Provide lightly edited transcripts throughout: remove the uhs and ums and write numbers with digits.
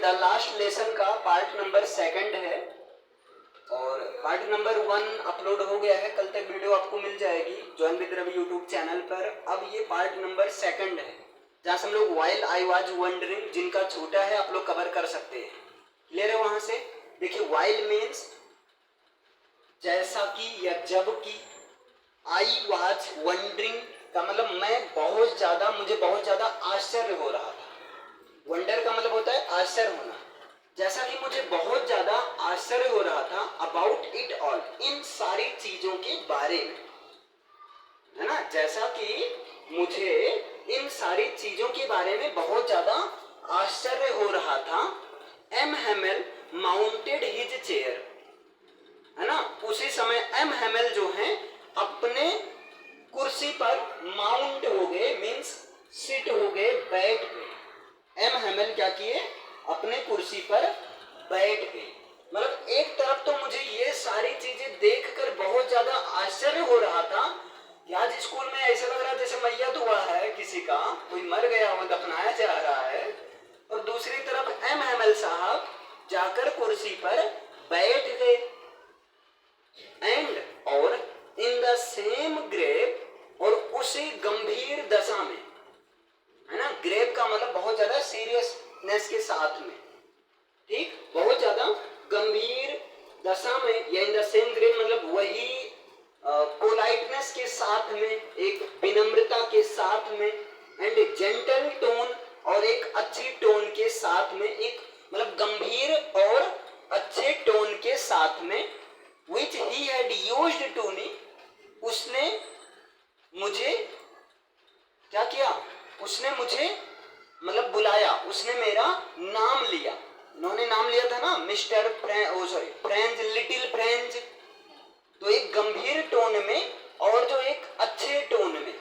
The last lesson का part number 2 है और पार्ट नंबर 1 अपलोड हो गया है। कल तक वीडियो आपको मिल जाएगी join with Ravi YouTube channel पर। अब ये पार्ट नंबर 2 है जहाँ से हम लोग वाइल आई वाज वंडरिंग, जिनका छोटा है आप लोग कवर कर सकते हैं। क्लियर है? वहां से देखिए, वाइल मीन्स जैसा कि या जब कि, आई वाज वंडरिंग का मतलब मुझे बहुत ज्यादा आश्चर्य हो रहा था। वंडर का मतलब होता है आश्चर्य होना। जैसा कि मुझे बहुत ज्यादा आश्चर्य हो रहा था अबाउट इट ऑल, इन सारी चीजों के बारे में, है ना। जैसा कि मुझे इन सारी चीजों के बारे में बहुत ज्यादा आश्चर्य हो रहा था। M Hamel mounted his chair, है ना। उसी समय एम हेमेल जो है अपने कुर्सी पर माउंट हो गए, मीन्स सिट हो गए, बैठ गए। एम हेमेल क्या किए? अपने कुर्सी पर बैठ गए। मतलब एक तरफ तो मुझे ये सारी चीजें देखकर बहुत ज्यादा आश्चर्य हो रहा था कि आज स्कूल में ऐसा लग रहा है जैसे मैयत हुआ है, किसी का कोई मर गया हो, दफनाया जा रहा है। और दूसरी तरफ एम हेमेल साहब जाकर कुर्सी पर बैठ गए। एंड और इन द सेम ग्रेव, और उसी गंभीर दशा में, है ना। ग्रेव का मतलब बहुत ज्यादा सीरियसनेस के साथ में, ठीक, बहुत ज्यादा गंभीर दशा में, या इन द सेम ग्रेव मतलब वही पोलाइटनेस के साथ में, एक विनम्रता के साथ में, एंड जेंटल टोन, और एक अच्छी टोन के साथ में, एक मतलब गंभीर और अच्छे टोन के साथ में, which he had used to me, उसने मुझे क्या किया? उसने मुझे मतलब बुलाया, उसने मेरा नाम लिया। उन्होंने नाम लिया था ना, मिस्टर फ्रेंच, लिटिल फ्रेंच। तो एक गंभीर टोन में और जो एक अच्छे टोन में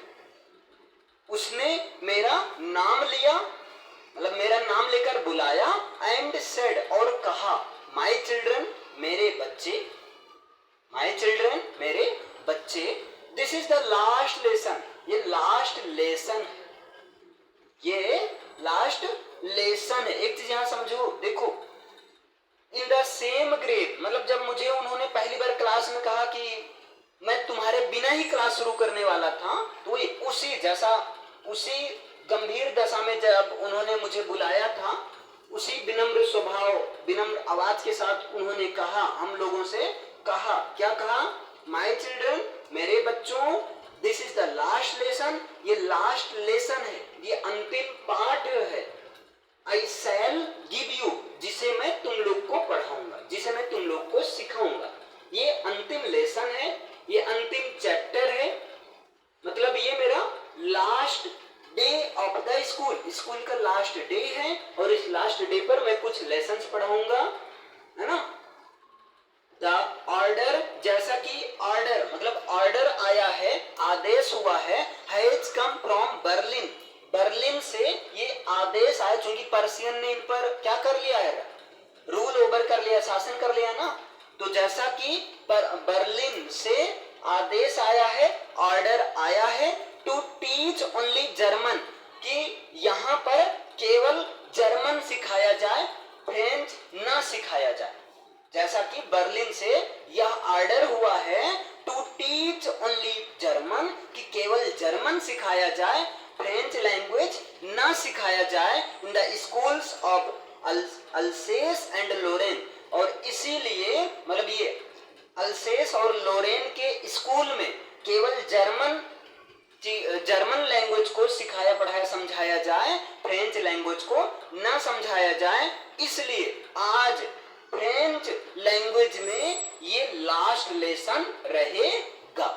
उसने मेरा नाम लिया, मतलब मेरा नाम लेकर बुलाया। एंड सेड, और कहा, माई चिल्ड्रन, मेरे बच्चे, माई चिल्ड्रन, मेरे बच्चे, this is the last lesson, ये लास्ट लेसन है, ये लास्ट लेसन है। एक चीज यहां समझो, देखो, इन द सेम ग्रेव मतलब जब मुझे उन्होंने पहली बार क्लास में कहा कि मैं तुम्हारे बिना ही क्लास शुरू करने वाला था, तो ये उसी गंभीर दशा में जब उन्होंने मुझे बुलाया था, उसी विनम्र स्वभाव, विनम्र आवाज के साथ उन्होंने कहा, हम लोगों से कहा, क्या कहा? माय चिल्ड्रन, मेरे बच्चों, this is the last lesson, ये लास्ट लेसन है, ये अंतिम पाठ है। आई शैल गिव यू, जिसे मैं तुम लोग को पढ़ाऊंगा, जिसे मैं तुम लोग को सिखाऊंगा। ये अंतिम लेसन है, ये अंतिम चैप्टर है, मतलब ये मेरा last day of the school, school का लास्ट डे है, और इस लास्ट डे पर मैं कुछ लेसन्स पढ़ाऊंगा, है ना। द ऑर्डर, जैसा कि ऑर्डर मतलब ऑर्डर आया है, आदेश हुआ है, has come from Berlin, Berlin से ये आदेश आया, क्योंकि पर्शियन ने इन पर क्या कर लिया है? रूल ओवर कर लिया, शासन कर लिया ना। तो जैसा कि बर्लिन से आदेश आया है, ऑर्डर आया है, टू टीच ओनली जर्मन, कि यहाँ पर केवल जर्मन सिखाया जाए, फ्रेंच ना सिखाया जाए। जैसा कि बर्लिन से यह ऑर्डर हुआ है टू टीच ओनली जर्मन, कि केवल जर्मन सिखाया जाए, फ्रेंच लैंग्वेज ना सिखाया जाए, in the schools of Alsace and Lorraine. और इसीलिए मतलब ये अल्सेस और लोरेन के स्कूल में केवल जर्मन लैंग्वेज को सिखाया, पढ़ाया, समझाया जाए, फ्रेंच लैंग्वेज को ना समझाया जाए। इसलिए आज फ्रेंच लैंग्वेज में ये लास्ट लेसन रहेगा।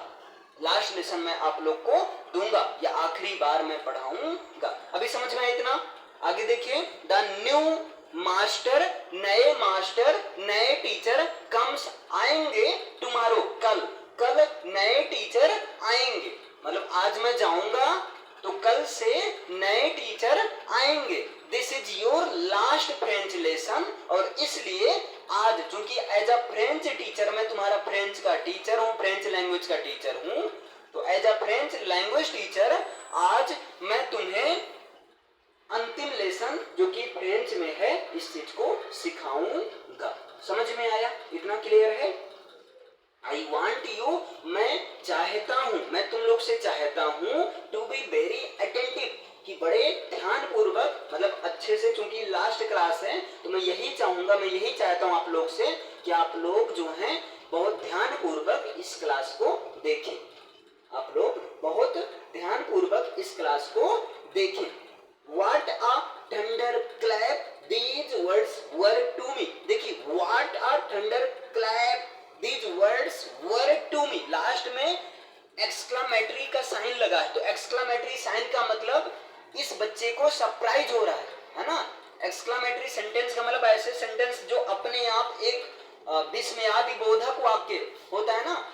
लास्ट लेसन मैं आप लोग को दूंगा, या आखिरी बार मैं पढ़ाऊंगा। अभी समझ में इतना? आगे देखिए, द न्यू मास्टर, नए मास्टर, नए टीचर कम्स, आएंगे टुमारो, कल नए टीचर आएंगे, मतलब आज मैं जाऊंगा तो कल से नए टीचर आएंगे। This is your last French lesson, और इसलिए आज चूंकि एज अ फ्रेंच टीचर मैं तुम्हारा फ्रेंच का टीचर हूँ, फ्रेंच लैंग्वेज का टीचर हूँ, तो as a French language teacher आज मैं तुम्हें अंतिम लेसन जो कि फ्रेंच में है इस चीज को सिखाऊंगा। समझ में आया? इतना क्लियर है? आई वॉन्ट यू, मैं चाहता हूं, मैं तुम लोग से चाहता हूं टू बी वेरी अटेंटिव, कि बड़े ध्यान पूर्वक, मतलब अच्छे से, चूंकि लास्ट क्लास है तो मैं यही चाहूंगा, मैं यही चाहता हूं आप लोग से कि आप लोग जो हैं बहुत ध्यान पूर्वक इस क्लास को देखें। आप लोग बहुत ध्यान पूर्वक इस क्लास को देखें। What a thunder clap these words were to me। देखिए, what a thunder clap these words were to me, last में एक्सक्लामेटरी का साइन लगा है, तो एक्सक्लामेटरी साइन का मतलब इस बच्चे को सरप्राइज हो रहा है ना। एक्सक्लामेटरी सेंटेंस का मतलब ऐसे सेंटेंस जो अपने आप एक विस्मयादि बोधक वाक्य होता है ना,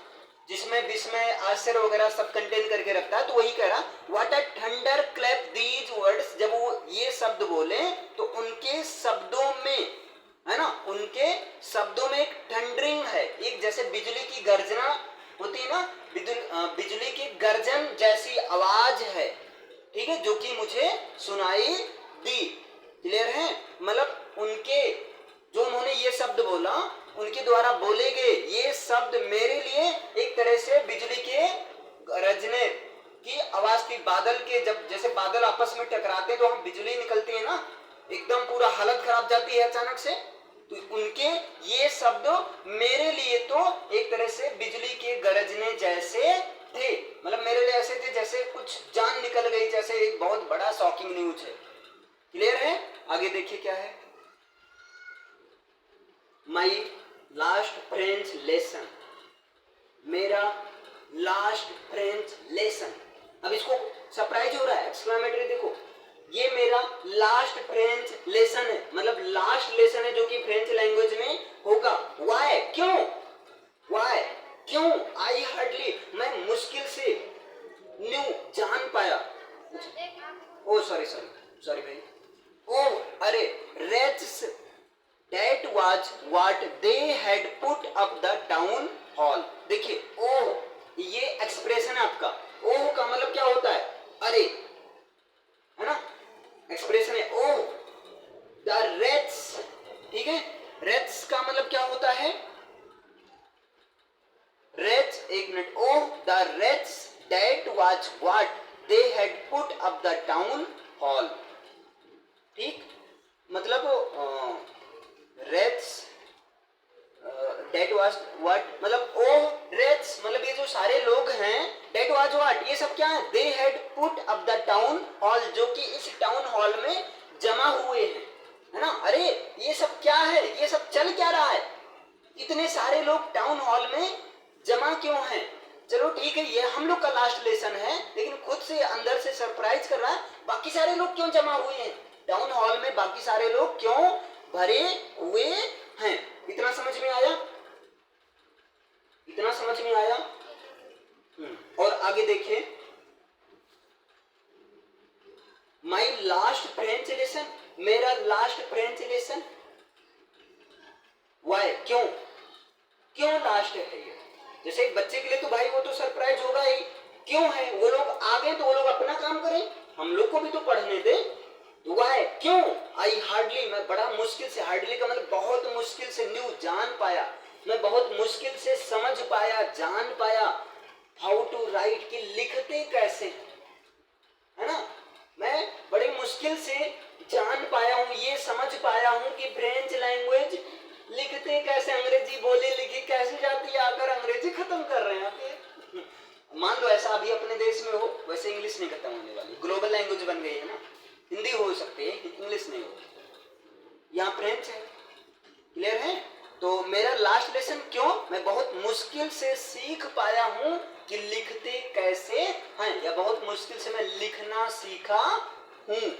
जिसमें विस्मय आश्चर्य वगैरह सब कंटेन करके रखता है, तो वही कह रहा what a thunder clap these words. जब वो ये शब्द बोले तो उनके शब्दों में, है ना, उनके शब्दों में एक थंडरिंग है, एक जैसे बिजली की गर्जना होती है ना, बिजली की गर्जन जैसी आवाज है, ठीक है, जो कि मुझे सुनाई दी। क्लियर है? मतलब उनके जो उन्होंने ये शब्द बोला, उनके द्वारा बोले गए ये शब्द मेरे लिए एक तरह से बिजली के गरजने की आवाज थी। बादल के, जब जैसे बादल आपस में टकराते तो हम बिजली निकलती है ना, एकदम पूरा हालत खराब जाती है अचानक से, तो उनके ये शब्द मेरे लिए तो एक तरह से बिजली के गरजने जैसे थे। मतलब मेरे लिए ऐसे थे जैसे कुछ जान निकल गई, जैसे एक बहुत बड़ा शॉकिंग न्यूज है। क्लियर है? आगे देखिए क्या है। माई लास्ट फ्रेंच लेसन, मेरा लास्ट फ्रेंच लेसन। अब इसको सरप्राइज हो रहा है, एक्सक्लेमेटरी देखो, ये मेरा लास्ट फ्रेंच लेसन है, मतलब लास्ट लेसन है जो कि फ्रेंच लैंग्वेज में होगा। वाई, क्यों? वाई, क्यों? आई हार्डली, मैं मुश्किल से, न्यू, जान पाया। ओ सॉरी भाई, ओ अरे, rates That was what they had put up the town hall। देखिए, ओह, ये एक्सप्रेशन है आपका। ओह का मतलब क्या होता है? अरे, है ना, एक्सप्रेशन है ओह। द रेट्स, ठीक है, रेट्स का मतलब क्या होता है? रेट्स, एक minute, oh the rates that was what they had put up the town hall। ठीक, मतलब रेट्स, डेट वाज व्हाट, मतलब ओह रेट्स, मतलब ये जो सारे लोग हैं, डेट वाज व्हाट, ये सब क्या है? They had put up the town hall, जो कि इस टाउन हॉल में जमा हुए हैं, है ना। अरे ये सब क्या है? ये सब चल क्या रहा है? इतने सारे लोग टाउन हॉल में जमा क्यों हैं? चलो ठीक है, ये हम लोग का लास्ट लेसन है, लेकिन खुद से अंदर से सरप्राइज कर रहा है, बाकी सारे लोग क्यों जमा हुए हैं टाउन हॉल में? बाकी सारे लोग क्यों भरे हुए हैं? इतना समझ में आया? इतना समझ में आया? और आगे देखिए, माई लास्ट फ्रेंच लेसन, मेरा लास्ट फ्रेंच लेसन। वाई, क्यों? क्यों लास्ट है ये? जैसे एक बच्चे के लिए तो भाई वो तो सरप्राइज होगा ही, क्यों है? वो लोग आगे तो वो लोग अपना काम करें, हम लोग को भी तो पढ़ने दे। वाई, क्यों? आई हार्डली, मैं बड़ा मुश्किल से, हार्डली का मतलब बहुत मुश्किल से, न्यू, जान पाया, मैं बहुत मुश्किल से समझ पाया, जान पाया, हाउ टू राइट, कि लिखते कैसे, है ना। मैं बड़ी मुश्किल से जान पाया हूँ, ये समझ पाया हूँ कि फ्रेंच लैंग्वेज लिखते कैसे, अंग्रेजी बोली लिखी कैसे जाती है, आकर अंग्रेजी खत्म कर रहे हैं आप। मान लो ऐसा अभी अपने देश में हो, वैसे इंग्लिश नहीं खत्म होने वाली, ग्लोबल लैंग्वेज बन गई है ना, हिंदी हो सकती है, इंग्लिश नहीं हो, यहाँ फ्रेंच है। क्लियर है? तो मेरा लास्ट लेसन क्यों? मैं बहुत मुश्किल से सीख पाया हूं कि लिखते कैसे हैं, या बहुत मुश्किल से मैं लिखना सीखा हूं।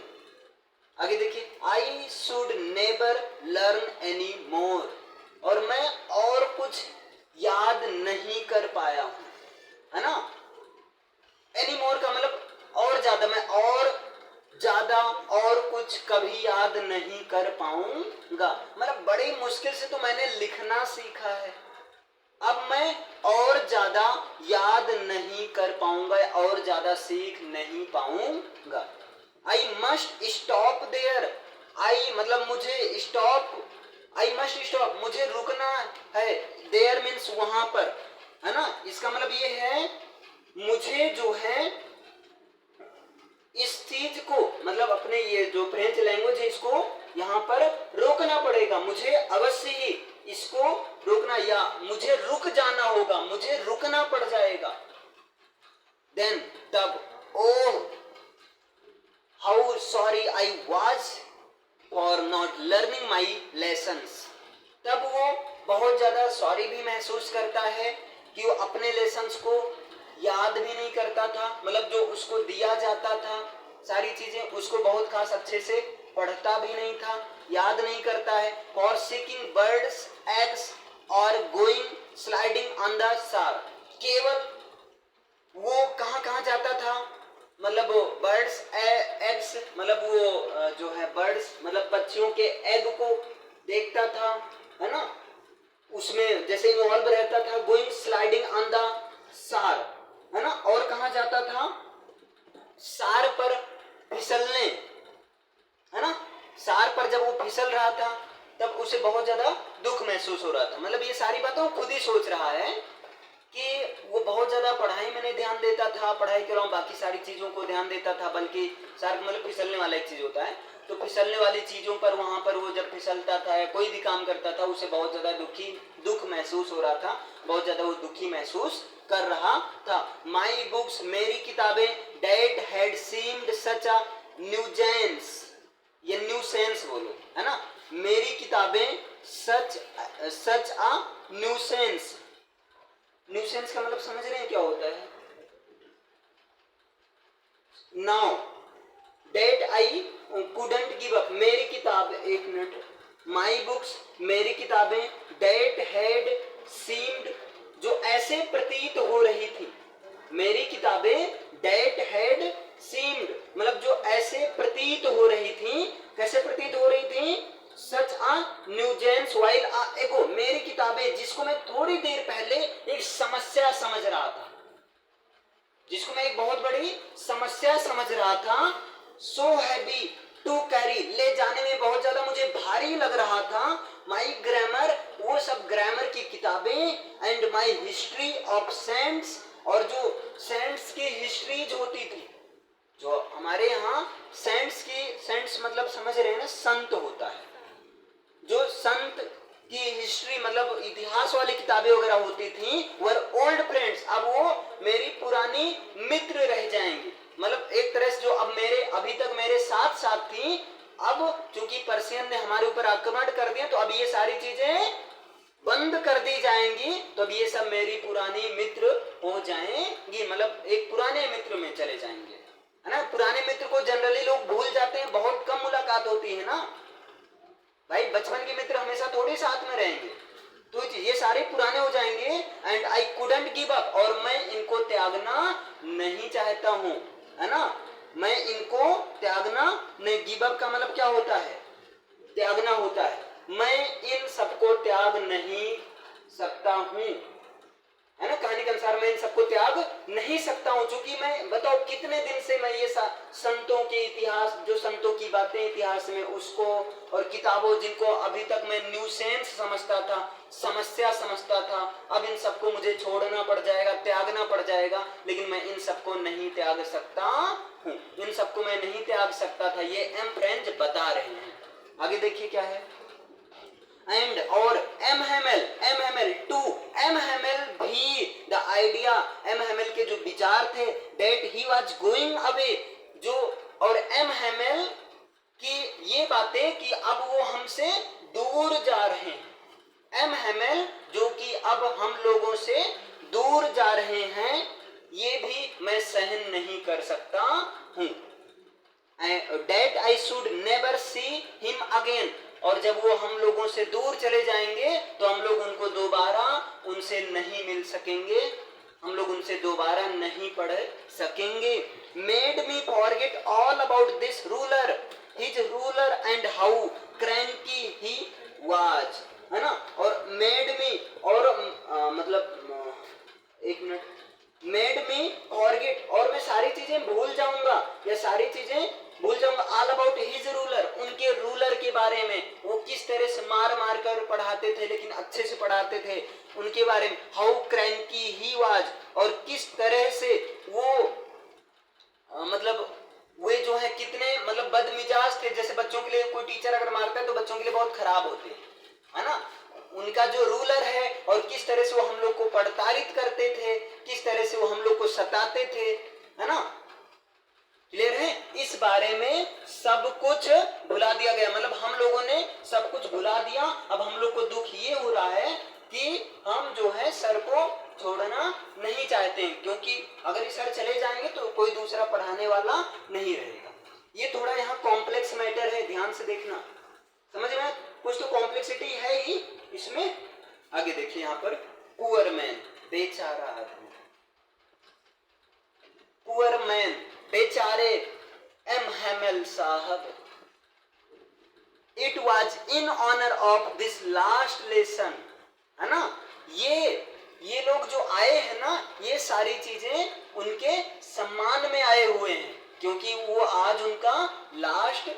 आगे देखिए, आई should never learn any more, और मैं और कुछ याद नहीं कर पाया हूं, है ना। एनी मोर का मतलब और ज्यादा, मैं और ज्यादा और कुछ कभी याद नहीं कर पाऊंगा, मतलब बड़ी मुश्किल से तो मैंने लिखना सीखा है, अब मैं और ज्यादा याद नहीं कर पाऊंगा, और ज्यादा सीख नहीं पाऊंगा। आई मस्ट स्टॉप देयर, आई मतलब मुझे स्टॉप, आई मस्ट स्टॉप मुझे रुकना है, देयर मीन्स वहां पर, है ना। इसका मतलब ये है मुझे जो है इस चीज को, मतलब अपने ये जो फ्रेंच लैंग्वेज है इसको यहाँ पर रोकना पड़ेगा, मुझे अवश्य ही इसको रोकना, या मुझे रुक जाना होगा, मुझे रुकना पड़ जाएगा। देन तब, oh how sorry I was for not learning my lessons, तब वो बहुत ज्यादा सॉरी भी महसूस करता है कि वो अपने लेसन्स को याद भी नहीं करता था, मतलब जो उसको दिया जाता था सारी चीजें उसको बहुत खास अच्छे से पढ़ता भी नहीं था, याद नहीं करता है। फॉर सीकिंग बर्ड्स एग्स और गोइंग स्लाइडिंग ऑन द सार, केवल वो कहाँ कहाँ जाता था, मतलब वो बर्ड्स एग्स, मतलब वो जो है बर्ड्स मतलब पक्षियों के एग को देखता था, है ना, उसमें जैसे इन्वॉल्व रहता था। गोइंग स्लाइडिंग ऑन द सार, है ना, और कहाँ जाता था, सार पर फिसलने, है ना, सार पर जब वो फिसल रहा था तब उसे बहुत ज्यादा दुख महसूस हो रहा था। मतलब ये सारी बातें वो खुद ही सोच रहा है कि वो बहुत ज्यादा पढ़ाई में नहीं ध्यान देता था, पढ़ाई के अलावा बाकी सारी चीजों को ध्यान देता था, बल्कि सार मतलब फिसलने वाला एक चीज होता है, तो फिसलने वाली चीजों पर वहां पर वो जब फिसलता था या कोई भी काम करता था उसे बहुत ज्यादा दुख महसूस हो रहा था, बहुत ज्यादा वो दुखी महसूस कर रहा था। माई बुक्स मेरी किताबें, डैड हैड सीम्ड सच अ न्यूजेंस, ये न्यूसेंस बोलो, है ना, मेरी किताबें सच अ न्यूसेंस, न्यूसेंस का मतलब समझ रहे हैं क्या होता है। Now that I couldn't give up, मेरी किताब, एक मिनट, माई बुक्स मेरी किताबें, डेट हैड सीम्ड जो ऐसे प्रतीत हो रही थी, मेरी किताबें डेट हैड सीम्ड मतलब जो ऐसे प्रतीत हो रही थी, कैसे प्रतीत हो रही थी, सच आ न्यूजेंस वाइल आ एगो, मेरी किताबें जिसको मैं थोड़ी देर पहले एक समस्या समझ रहा था, जिसको मैं एक बहुत बड़ी समस्या समझ रहा था, सो हैवी टू कैरी, ले जाने में बहुत ज्यादा मुझे भारी लग रहा था, माई ग्रामर वो सब ग्रामर की किताबें, and my history of cents और जो सेंट्स की हिस्ट्री जो होती थी, जो हमारे यहाँ सेंट्स की, सेंट्स मतलब समझ रहे हैं ना, संत होता है, जो संत की हिस्ट्री मतलब इतिहास वाली किताबें वगैरह होती थी, वर ओल्ड फ्रेंड्स, अब वो मेरी पुरानी मित्र रह जाएंगी, मतलब एक तरह से जो अब मेरे अभी तक मेरे साथ साथ थी, अब चूंकि पर्शियन ने हमारे ऊपर आक्रमण कर दिया तो अब ये सारी चीजें बंद कर दी जाएंगी, तो अब ये सब मेरी पुरानी मित्र हो जाएंगी, मतलब एक पुराने मित्र में चले जाएंगे, है ना। पुराने मित्र को जनरली लोग भूल जाते हैं, बहुत कम मुलाकात होती है ना भाई, बचपन के मित्र हमेशा थोड़ी साथ में रहेंगे, तो ये सारे पुराने हो जाएंगे। And I couldn't give up और मैं इनको त्यागना नहीं चाहता हूं, है ना, मैं इनको त्यागना नहीं, गिव अप का मतलब क्या होता है, त्यागना होता है, मैं इन सबको त्याग नहीं सकता हूं, है ना, कहानी के अनुसार मैं इन सबको त्याग नहीं सकता हूं, क्योंकि मैं बताओ कितने दिन से मैं ये संतों के इतिहास, जो संतों की बातें इतिहास में उसको, और किताबों जिनको अभी तक मैं न्यूसेंस समझता था, समस्या समझता था, अब इन सबको मुझे छोड़ना पड़ जाएगा, त्यागना पड़ जाएगा, लेकिन मैं इन सबको नहीं त्याग सकता हूं, इन सबको मैं नहीं त्याग सकता था, ये एम फ्रेंच बता रहे हैं। आगे देखिए क्या है, एंड और M Hamel too, M Hamel भी द आइडिया, एम हेमेल के जो विचार थे, that he was going away, जो और एम हेमेल की ये बातें कि अब वो हमसे दूर जा रहे हैं, एम हेमेल जो कि अब हम लोगों से दूर जा रहे हैं, ये भी मैं सहन नहीं कर सकता हूं, that I should never see him again, और जब वो हम लोगों से दूर चले जाएंगे तो हम लोग उनको दोबारा उनसे नहीं मिल सकेंगे, हम लोग उनसे दोबारा नहीं पढ़ सकेंगे। Made me forget all about this ruler, his ruler and how cranky he was, है ना, और मेड मी और मतलब एक मिनट, मेड मी फॉरगेट और मैं सारी चीजें भूल जाऊंगा या सारी चीजें भूल पढ़ाते थे लेकिन अच्छे से पढ़ाते थे, उनके बारे में, हाउ क्रैंकी ही वाज, और किस तरह से वो मतलब वे जो है कितने मतलब बदमिजाज थे। जैसे बच्चों के लिए कोई टीचर अगर मारता है तो बच्चों के लिए बहुत खराब होते हैं, है ना। उनका जो रूलर है और किस तरह से वो हम लोग को प्रताड़ित करते थे, किस तरह से वो हम लोग को सताते थे, है ना। क्लियर है। इस बारे में सब कुछ भुला दिया गया, मतलब हम लोगों ने सब कुछ भुला दिया। अब हम लोग को दुख ये हो रहा है कि हम जो है सर को छोड़ना नहीं चाहते हैं, क्योंकि अगर ये सर चले जाएंगे तो कोई दूसरा पढ़ाने वाला नहीं रहेगा। ये थोड़ा यहाँ कॉम्प्लेक्स मैटर है, ध्यान से देखना, समझ में कुछ तो कॉम्प्लेक्सिटी है ही इसमें। आगे देखिए यहाँ पर, पुअर मैन, बेचारा आदमी, पुअर मैन, बेचारे एम हैमेल साहब, it was in honour of this last lesson, है ना। ये लोग जो आए हैं ना, ये सारी चीजें उनके सम्मान में आए हुए हैं, क्योंकि वो आज उनका लास्ट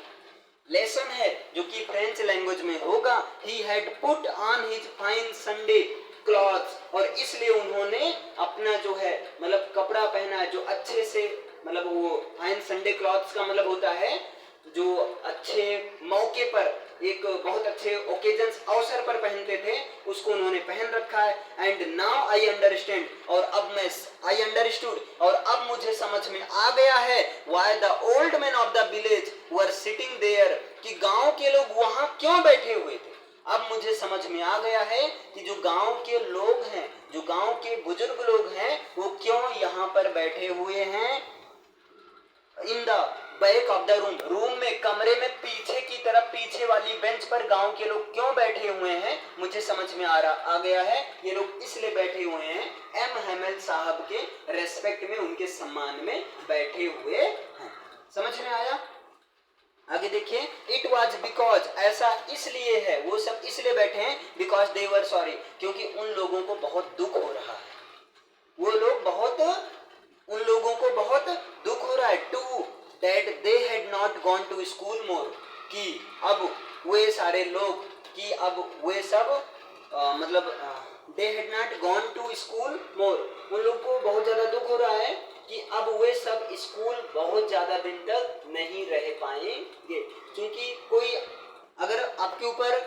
लेसन है जो कि फ्रेंच लैंग्वेज में होगा। He had put on his fine Sunday clothes, और इसलिए उन्होंने अपना जो है मतलब कपड़ा पहना है जो अच्छे से, मतलब वो फाइन संडे क्लॉथ्स का मतलब होता है जो अच्छे मौके पर, एक बहुत अच्छे ओकेजन्स, अवसर पर पहनते थे, उसको उन्होंने पहन रखा है। एंड नाउ आई अंडरस्टैंड, और अब मैं आई अंडरस्टूड, और अब मुझे समझ में आ गया है, why the old man of the village were sitting there, कि गांव के लोग वहां क्यों बैठे हुए थे। अब मुझे समझ में आ गया है कि जो गांव के लोग हैं, जो गांव के बुजुर्ग लोग हैं, वो क्यों यहाँ पर बैठे हुए हैं। In the back of the room, room में, कमरे में पीछे की तरफ, पीछे वाली बेंच पर गांव के लोग क्यों बैठे हुए हैं, मुझे समझ में आ गया है। ये लोग इसलिए बैठे हुए हैं, एम हैमेल साहब के रेस्पेक्ट में, उनके सम्मान में बैठे हुए हैं। समझ में आया। आगे देखिए, इट वॉज बिकॉज, ऐसा इसलिए है, वो सब इसलिए बैठे हैं, बिकॉज दे वर सॉरी, क्योंकि उन लोगों को बहुत दुख हो रहा है, वो लोग बहुत, उन लोगों को बहुत दुख हो रहा है। To that they had not gone to school more, कि अब वे सारे लोग, कि अब वे सब मतलब they had not gone to school more, उन लोग को बहुत ज्यादा दुख हो रहा है कि अब वे सब स्कूल बहुत ज्यादा दिन तक नहीं रह पाएंगे। क्योंकि कोई अगर आपके ऊपर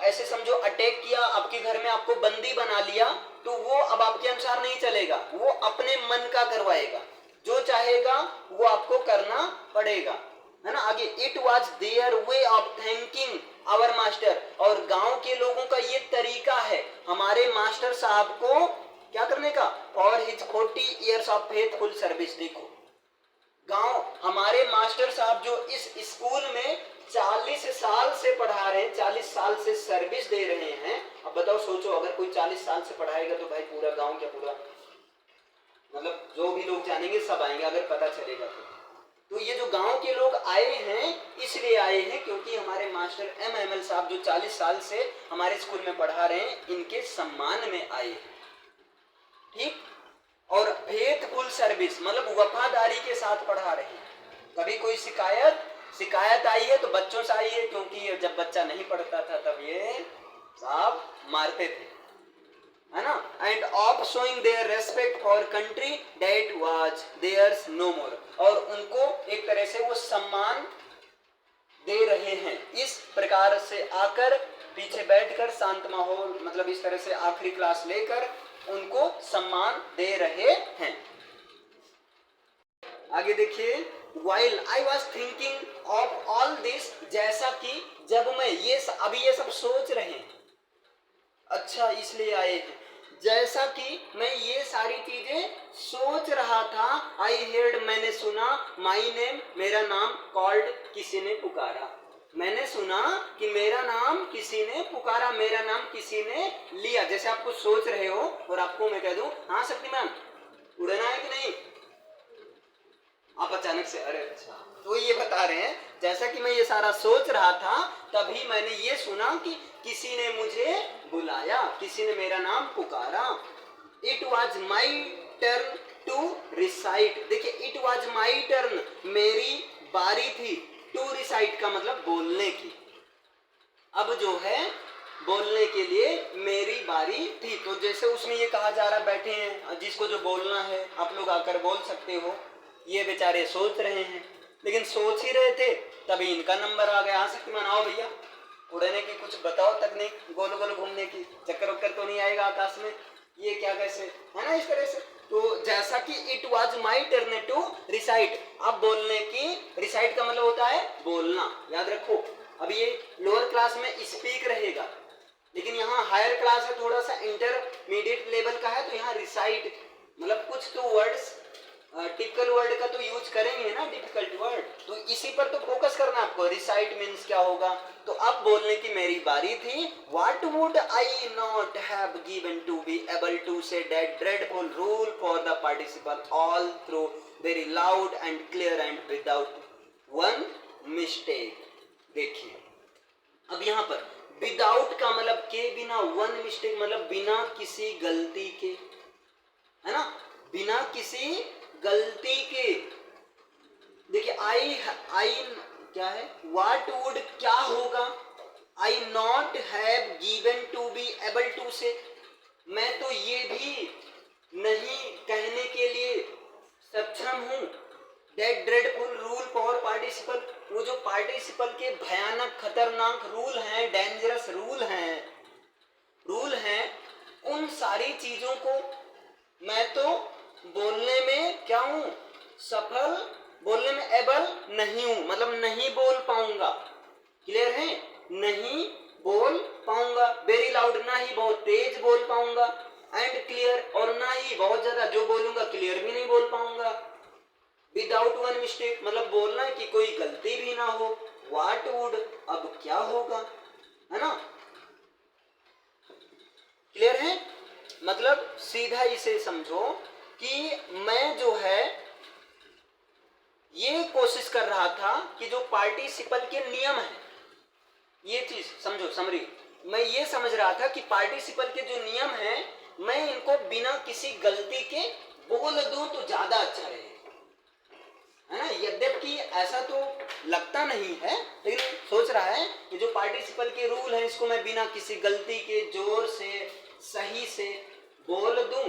ऐसे समझो अटैक किया, आपके घर में आपको बंदी बना लिया, तो वो अब आपके अनुसार नहीं चलेगा, वो अपने मन का करवाएगा, जो चाहेगा वो आपको करना पड़ेगा, है ना। आगे, it was their way of thanking our master, और गांव के लोगों का ये तरीका है हमारे मास्टर साहब को क्या करने का, for his 40 years of faithful service. देखो, गांव, हमारे मास्टर साहब जो इस स्कूल में 40 साल से पढ़ा रहे हैं, 40 साल से सर्विस दे रहे हैं। अब बताओ, सोचो, अगर कोई 40 साल से पढ़ाएगा तो भाई पूरा गांव क्या, पूरा मतलब जो भी लोग जानेंगे सब आएंगे अगर पता चलेगा तो ये जो गांव के लोग आए हैं, इसलिए आए हैं क्योंकि हमारे मास्टर एम हैमेल साहब जो 40 साल से हमारे स्कूल में पढ़ा रहे हैं, इनके सम्मान में आए हैं। ठीक। और फेथफुल सर्विस मतलब वफादारी के साथ पढ़ा रहे हैं। कभी कोई शिकायत आई है तो बच्चों से आई है, क्योंकि जब बच्चा नहीं पढ़ता था तब ये साहब मारते थे, है ना। End of showing their respect for country that was theirs no more, और उनको एक तरह से वो सम्मान दे रहे हैं। इस प्रकार से आकर पीछे बैठकर शांत माहौल, मतलब इस तरह से आखिरी क्लास लेकर उनको सम्मान दे रहे हैं। आगे देखिए, while I was thinking of all this, जैसा कि जब मैं अभी ये सब सोच रहे हैं, अच्छा इसलिए आए हैं, जैसा कि मैं ये सारी चीजें सोच रहा था, आई हेard, मैंने सुना, माई नेम, मेरा नाम, कॉल्ड, किसी ने पुकारा, मैंने सुना कि मेरा नाम किसी ने पुकारा, मेरा नाम किसी ने लिया। जैसे आप कुछ सोच रहे हो और आपको मैं कह दूं, हाँ शक्तिमान उड़ना है कि नहीं, आप अचानक से अरे अच्छा, तो ये बता रहे हैं जैसा कि मैं ये सारा सोच रहा था तभी मैंने ये सुना कि किसी ने मुझे बुलाया, किसी ने मेरा नाम पुकारा। It was my turn to recite, देखिए इट वॉज माई टर्न, मेरी बारी थी, टू रिसाइट का मतलब बोलने की। अब जो है बोलने के लिए मेरी बारी थी। तो जैसे उसमें ये कहा जा रहा, बैठे हैं जिसको जो बोलना है आप लोग आकर बोल सकते हो। ये बेचारे सोच रहे हैं, लेकिन सोच ही रहे थे तभी इनका नंबर आ गया। शक्तिमान आओ भैया, उड़ने की कुछ बताओ तकनीक, गोल गोल घूमने की, चक्कर वक्कर तो नहीं आएगा आकाश में, ये क्या कैसे है ना, इस तरह से। तो जैसा कि it was my turn to recite, अब बोलने की, रिसाइट का मतलब होता है बोलना, याद रखो। अब ये लोअर क्लास में स्पीक रहेगा, लेकिन यहाँ हायर क्लास है, थोड़ा सा इंटरमीडिएट लेवल का है, तो यहाँ रिसाइट मतलब कुछ तो वर्ड्स टिपिकल वर्ड का तो यूज करेंगे ना, डिफिकल्ट वर्ड, तो इसी पर तो फोकस करना आपको। रिसाइट मीन्स क्या होगा, तो अब बोलने की मेरी बारी थी। What would I not have given to be able to say that dreadful rule for the participle all through very loud and clear and without one mistake. देखिए अब यहाँ पर विदाउट का मतलब के बिना, वन मिस्टेक मतलब बिना किसी गलती के, है ना, बिना किसी गलती के। देखिए आई क्या है, व्हाट वुड क्या होगा, I not have given to be able to say, मैं तो ये भी नहीं कहने के लिए सक्षम हूं। That dreadful rule for participle, वो जो पार्टिसिपल के भयानक खतरनाक रूल हैं, डेंजरस रूल हैं, उन सारी चीजों को मैं तो बोलने में क्या हूं, सफल, बोलने में एबल नहीं हूं, मतलब नहीं बोल पाऊंगा। क्लियर है, नहीं बोल पाऊंगा। वेरी लाउड, ना ही बहुत तेज बोल पाऊंगा। एंड क्लियर, और ना ही बहुत ज्यादा, जो बोलूंगा क्लियर भी नहीं बोल पाऊंगा। विदाउट वन मिस्टेक मतलब बोलना कि कोई गलती भी ना हो। व्हाट वुड, अब क्या होगा, है ना, क्लियर है। मतलब सीधा इसे समझो कि मैं जो है ये कोशिश कर रहा था कि जो पार्टिसिपल के नियम है, ये चीज समझो, समरी, मैं ये समझ रहा था कि पार्टिसिपल के जो नियम है मैं इनको बिना किसी गलती के बोल दूं तो ज्यादा अच्छा रहेगा, है ना। यद्यपि ऐसा तो लगता नहीं है, लेकिन सोच रहा है कि जो पार्टिसिपल के रूल है इसको मैं बिना किसी गलती के जोर से सही से बोल दूं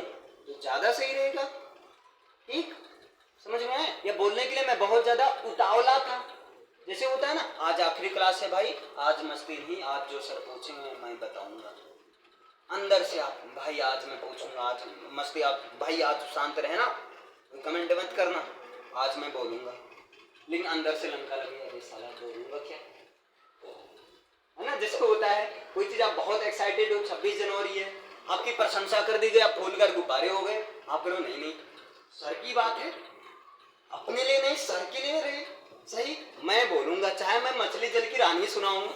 तो ज्यादा सही रहेगा। ठीक समझ में आया। या बोलने के लिए मैं बहुत ज्यादा उतावला था, जैसे होता है ना, आज आखिरी क्लास है भाई, आज मस्ती नहीं, आज जो सर पूछेंगे मैं बताऊंगा। अंदर से आप भाई आज मैं पूछूंगा, आज मस्ती, आप भाई आज शांत रहे ना, कमेंट मत करना, आज मैं बोलूंगा। लेकिन अंदर से लंका लगी, अरे साला बोलूंगा क्या, है ना। जिसको होता है कोई चीज, आप बहुत एक्साइटेड हो, 26 जनवरी है, आपकी प्रशंसा कर दी गई, आप फूल कर गुब्बारे हो गए, आप कहो नहीं नहीं सर की बात है, अपने लिए नहीं सर के लिए रहे, सही मैं बोलूंगा, चाहे मैं मछली जल की रानी सुनाऊंगा,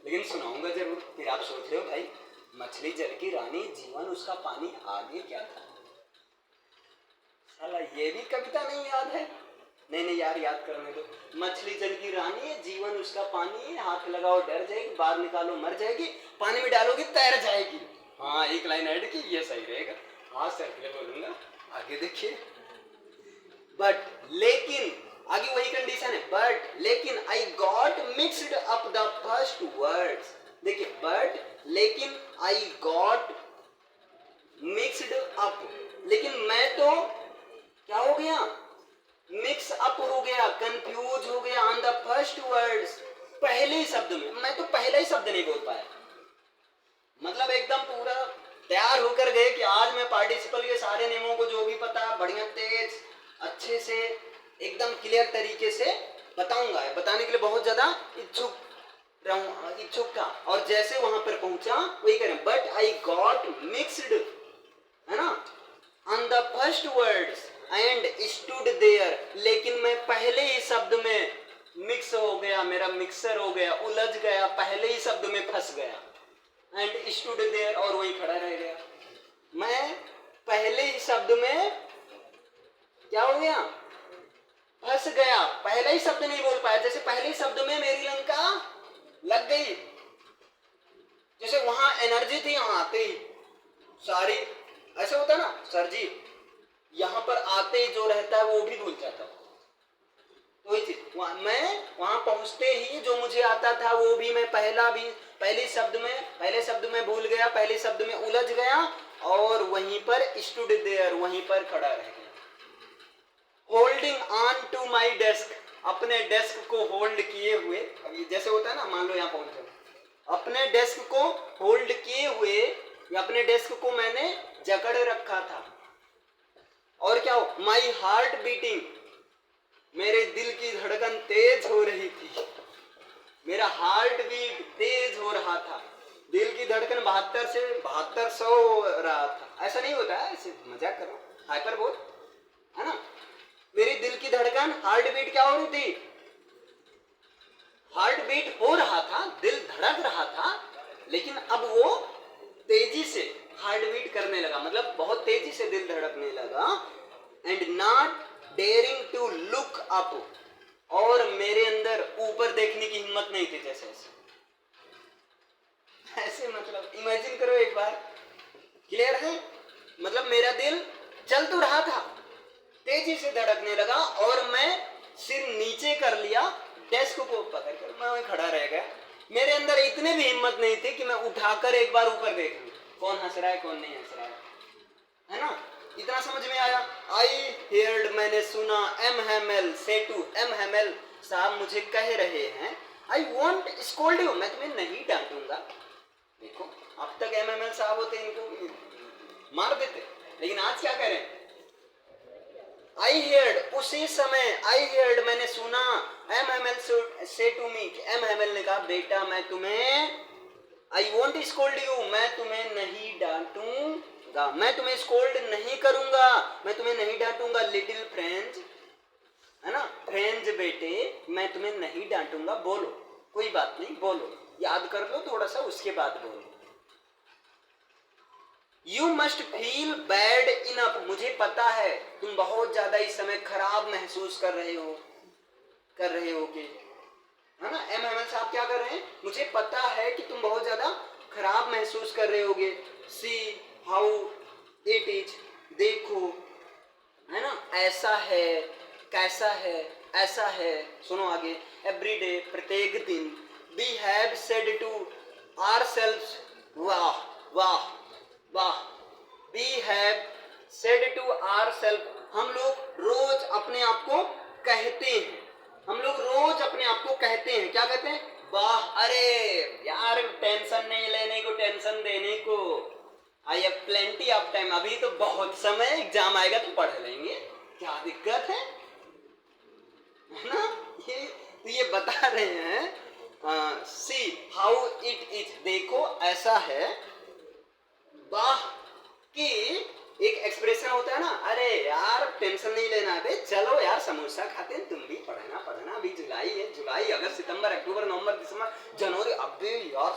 लेकिन सुनाऊंगा जरूर। फिर आप सोच रहे हो भाई मछली जल की रानी, जीवन उसका पानी, आगे क्या था, साला ये भी कविता नहीं याद है। नहीं यार याद करने दो। मछली जल की रानी है, जीवन उसका पानी, हाथ लगाओ डर जाएगी, बाहर निकालो मर जाएगी, पानी में डालोगे तैर जाएगी। हाँ एक लाइन ऐड की, ये सही रहेगा। हाँ सर के लिए बोलूंगा, आगे देखिए। बट लेकिन आगे वही कंडीशन है, बट लेकिन I got mixed up the first words. देखिए बट लेकिन आई गॉट मिक्सड अप, लेकिन मैं तो क्या हो गया, मिक्स अप हो गया, कंफ्यूज हो गया ऑन द फर्स्ट वर्ड्स, पहले ही शब्द में। मैं तो पहला ही शब्द नहीं बोल पाया, मतलब एकदम पूरा तैयार होकर गए कि आज मैं पार्टिसिपल के सारे नियमों को जो भी पता बढ़िया तेज अच्छे से एकदम क्लियर तरीके से बताऊंगा, बताने के लिए बहुत ज्यादा इच्छुक था। और जैसे वहां पर पहुंचा वही करें, बट आई गॉट मिक्सड, है ना, on the first words and stood there, लेकिन मैं पहले ही शब्द में मिक्स हो गया, मेरा मिक्सर हो गया, उलझ गया, पहले ही शब्द में फंस गया। एंड स्टूड देयर, और वही खड़ा रह गया। मैं पहले ही शब्द में क्या हो गया, फंस गया, पहला ही शब्द नहीं बोल पाया। जैसे पहले ही शब्द में मेरी लंका लग गई, जैसे वहां एनर्जी थी, यहां आते ही सारी, ऐसे होता ना सर जी, यहां पर आते ही जो रहता है वो भी भूल जाता है, वही चीज मैं वहां पहुंचते ही जो मुझे आता था वो भी मैं पहले शब्द में भूल गया, पहले शब्द में उलझ गया और वहीं पर स्टूड देयर, वहीं पर खड़ा रह गया। Holding on to my desk, अपने डेस्क को होल्ड किए हुए, अभी जैसे होता है ना, मान लो यहाँ पहुंचे, अपने डेस्क को होल्ड किए हुए या अपने डेस्क को मैंने जकड़ रखा था। और क्या हो, माई हार्ट बीटिंग, मेरे दिल की धड़कन तेज हो रही थी, मेरा हार्ट बीट तेज हो रहा था, दिल की धड़कन 72 से 7200 हो रहा था। ऐसा नहीं होता है, ऐसे मजाक करो, हाइपर बोल, है ना। मेरी दिल की धड़कन, हार्ट बीट क्या हो रही थी, हार्ट बीट हो रहा था, दिल धड़क रहा था, लेकिन अब वो तेजी से हार्ट बीट करने लगा, मतलब बहुत तेजी से दिल धड़कने लगा। And not daring to look up, और मेरे अंदर ऊपर देखने की हिम्मत नहीं थी। जैसे ऐसे मतलब इमेजिन करो एक बार, क्लियर है। मतलब मेरा दिल चल तो रहा था, तेजी से धड़कने लगा और मैं सिर नीचे कर लिया, डेस्क को पकड़कर मैं खड़ा रह गया। मेरे अंदर इतने भी हिम्मत नहीं थी कि मैं उठाकर एक बार ऊपर देख लूं कौन हंस रहा है कौन नहीं हंस रहा है ना। इतना समझ में आया। आई हेयर्ड, मैंने सुना, एम हेमेल से टू, एम हेमेल साहब मुझे कह रहे हैं, आई वॉन्ट स्कोल्ड यू, मैं तुम्हें नहीं डांटूंगा। देखो अब तक एम हेमेल साहब होते इनको मार देते, लेकिन आज क्या करें, आई हेयर्ड, उसी समय आई हेयर्ड मैंने सुना, एम हेमेल से टू मी, एम हेमेल ने कहा बेटा मैं तुम्हें, आई वॉन्ट स्कोल्ड यू, मैं तुम्हें नहीं डांटूंगा, मैं तुम्हें स्कोल्ड नहीं करूंगा, मैं तुम्हें नहीं डांटूंगा, लिटिल फ्रेंड्स, है ना, फ्रेंड्स बेटे मैं तुम्हें नहीं डांटूंगा, बोलो कोई बात नहीं, बोलो, याद कर लो थोड़ा सा उसके बाद बोलो। You must feel bad enough, मुझे पता है तुम बहुत ज्यादा इस समय खराब महसूस कर रहे होगे, है ना। एम हेमल साहब क्या कर रहे हैं, मुझे पता है कि तुम बहुत ज्यादा खराब महसूस कर रहे होगे। सी हाउ इट इज, देखो, है ना, ऐसा है, कैसा है, ऐसा है। सुनो आगे, एवरी डे, प्रत्येक दिन, we have said to ourselves, वाह वाह वाह, we have said to ourselves, हम लोग रोज अपने आप को कहते हैं, हम लोग रोज अपने आप को कहते हैं, क्या कहते हैं, वाह, अरे यार टेंशन नहीं लेने को, टेंशन देने को, I have plenty of time, अभी तो बहुत समय, एग्जाम आएगा तो पढ़ लेंगे, क्या दिक्कत है ना। ये बता रहे हैं, सी हाउ इट इज, देखो ऐसा है, वाह, कि एक एक्सप्रेशन होता है ना, अरे यार टेंशन नहीं लेना है, चलो यार समोसा खाते हैं, तुम भी पढ़ना, अभी जुलाई है, जुलाई अगस्त सितंबर अक्टूबर नवंबर दिसंबर जनवरी, अबे यार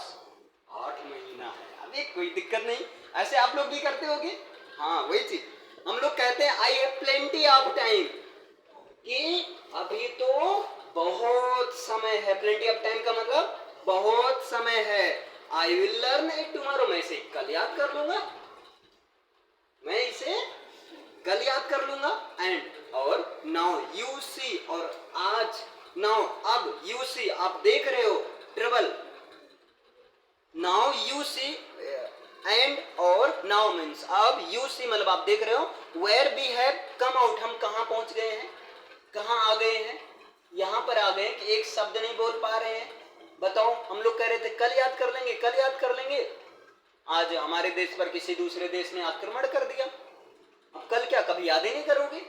8 महीना है, अभी कोई दिक्कत नहीं। ऐसे आप लोग भी करते होगे, हाँ वही चीज हम लोग कहते हैं, I have plenty of time, कि अभी तो बहुत समय है, प्लेंटी ऑफ टाइम का मतलब बहुत समय है। I will learn it tomorrow, मैं इसे कल याद कर लूंगा, मैं इसे कल याद कर लूंगा। एंड और नाउ यू सी, और आज, नाउ अब, यू सी आप देख रहे हो, travel, now you see, and और नाउ मीन्स अब, यू सी मतलब आप देख रहे हो, where we have come out, हम कहाँ पहुंच गए हैं, कहाँ आ गए हैं, यहाँ पर आ गए कि एक शब्द नहीं बोल पा रहे हैं। बताओ, हम लोग कह रहे थे कल याद कर लेंगे, कल याद कर लेंगे, आज हमारे देश पर किसी दूसरे देश ने आक्रमण कर दिया, अब कल क्या कभी याद ही नहीं करोगे,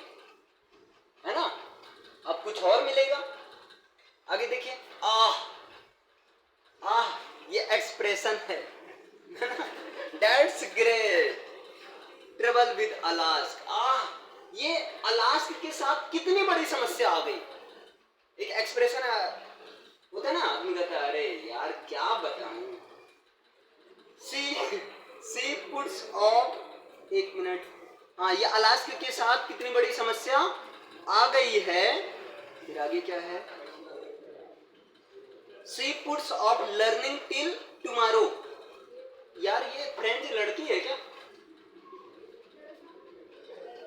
है ना, अब कुछ और मिलेगा। आगे देखिए, आह आह, ये एक्सप्रेशन है, दैट्स ग्रेट, ट्रेवल विद अलास्क, आह, ये अलास्क के साथ कितनी बड़ी समस्या आ गई। एक एक्सप्रेशन होता है ना, आदमी कहता है अरे यार क्या बताऊं, सी पुट्स ऑफ, एक मिनट, हाँ, ये अलास्क के साथ कितनी बड़ी समस्या आ गई है। फिर आगे क्या है, see puts off learning till tomorrow, यार ये फ्रेंच लड़की है क्या,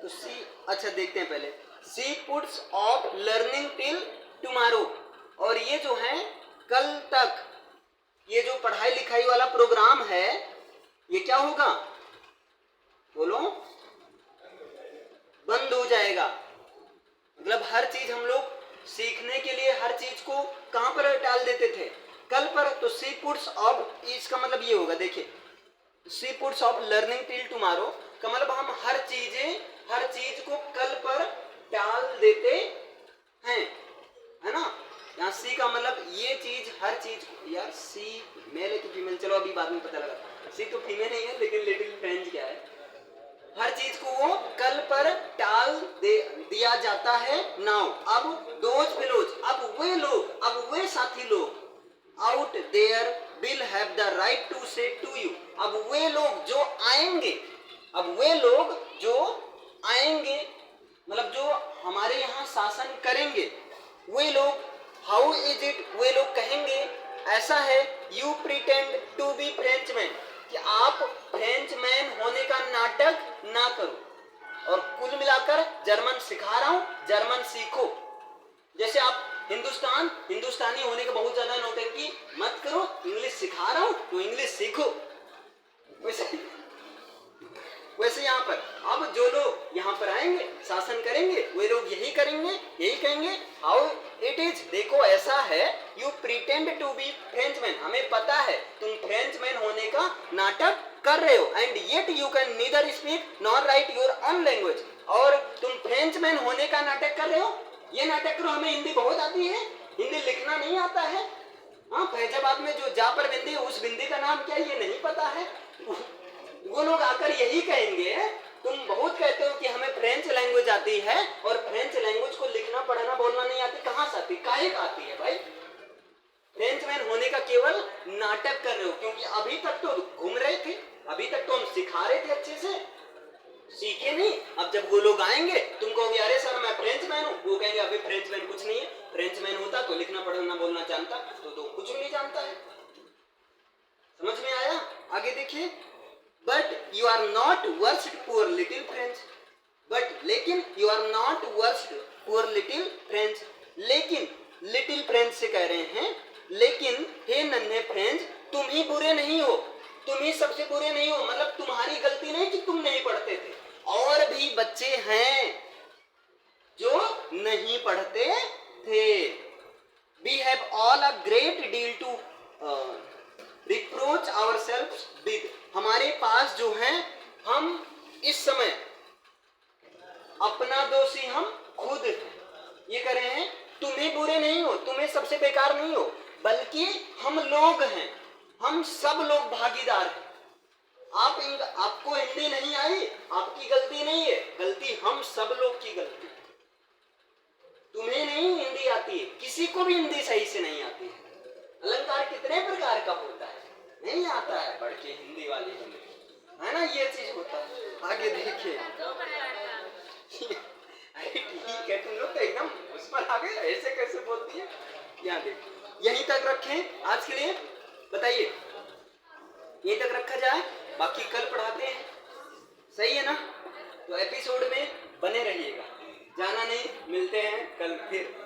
तो सी, अच्छा देखते हैं पहले, see puts off learning till tomorrow. और ये जो है कल तक, ये जो पढ़ाई लिखाई वाला प्रोग्राम है ये क्या होगा, बोलो, बंद हो जाएगा। मतलब हर चीज हम लोग सीखने के लिए हर चीज को कहां पर टाल देते थे, कल पर। तो सी पुट्स ऑफ, इसका मतलब ये होगा, देखिए, see puts off learning till tomorrow का मतलब हम हर चीज को कल पर टाल देते हैं, है ना। यहाँ सी का मतलब ये चीज, हर चीज को, यार सी मेल है कि फीमेल, चलो अभी बाद में पता लगा। सी तो फीमेल नहीं है, लेकिन लिटिल फ्रेंच क्या है, हर चीज को वो कल पर टाल दिया जाता है नाउ। अब दोज फेलोज, अब वे लोग, अब वे साथी लोग, out there will have the right to say to you, अब वे लोग जो आएंगे, अब वे लोग जो आएंगे मतलब जो हमारे यहाँ शासन करेंगे, वे लोग, हाउ इज इट, वे लोग कहेंगे, ऐसा है, you pretend to be Frenchman, कि आप फ्रेंचमैन होने का नाटक ना करो। और कुल मिलाकर जर्मन सिखा रहा हूं, जर्मन सीखो। जैसे आप हिंदुस्तानी होने का बहुत ज्यादा नौटंकी मत करो, इंग्लिश सिखा रहा हूं तो इंग्लिश सीखो। वैसे यहाँ पर अब जो लोग यहाँ पर आएंगे, शासन करेंगे, वे लोग यही करेंगे, यही कहेंगे, हाउ इट इज, देखो ऐसा है, you pretend to be Frenchman, हमें पता है तुम फ्रेंचमैन होने का नाटक कर रहे हो, and yet you can neither speak nor right your own language, और तुम फ्रेंचमैन होने का नाटक कर रहे हो, ये नाटक करो, हमें हिंदी बहुत आती है, हिंदी लिखना नहीं आता है। हाँ, फैजाबाद में जो जा पर बिंदी है, उस बिंदी का नाम क्या है ये नहीं पता है। वो लोग आकर यही कहेंगे, तुम बहुत कहते हो कि हमें फ्रेंच लैंग्वेज आती है, और फ्रेंच लैंग्वेज को लिखना पढ़ना बोलना नहीं आती, कहाँ से आती, काहे आती है भाई। फ्रेंचमैन होने का केवल नाटक कर रहे हो, क्योंकि अभी तक तो घूम रहे थे, अभी तक तो हम सिखा रहे थे, अच्छे से सीखे नहीं। अब जब वो लोग आएंगे, तुम कहोगे अरे सर मैं फ्रेंचमैन हूँ, वो कहेंगे अभी फ्रेंचमैन कुछ नहीं है, फ्रेंचमैन होता तो लिखना पढ़ना बोलना जानता, तो कुछ नहीं जानता है। समझ में आया? आगे देखिए, but you are not worst poor little French, but लेकिन you are not worst poor little French, लेकिन लिटिल फ्रेंच से कह रहे हैं, लेकिन हे नन्हे फ्रेंच तुम ही बुरे नहीं हो, तुम ही सबसे बुरे नहीं हो, मतलब तुम्हारी गलती नहीं कि तुम नहीं पढ़ते थे, और भी बच्चे हैं जो नहीं पढ़ते थे। We have all a great deal to reproach ourselves with, हमारे पास जो है, हम इस समय अपना दोषी हम खुद ये कर रहे हैं, तुम्हें बुरे नहीं हो, तुम्हें सबसे बेकार नहीं हो, बल्कि हम लोग हैं, हम सब लोग भागीदार हैं। आपको हिंदी नहीं आई, आपकी गलती नहीं है, गलती हम सब लोग की गलती। तुम्हें नहीं हिंदी आती है, किसी को भी हिंदी सही से नहीं आती है। अलंकार कितने प्रकार का होता है, नहीं आता है, बढ़ के हिंदी वाले है ना, ये चीज होता है। आगे देखिए, ठीक है, तुम लोग तो एकदम उस पर आ गए, ऐसे कैसे बोलती है। यहाँ देखिए, यहीं तक रखें आज के लिए, बताइए यहीं तक रखा जाए, बाकी कल पढ़ाते हैं, सही है ना। तो एपिसोड में बने रहिएगा, जाना नहीं, मिलते हैं कल फिर।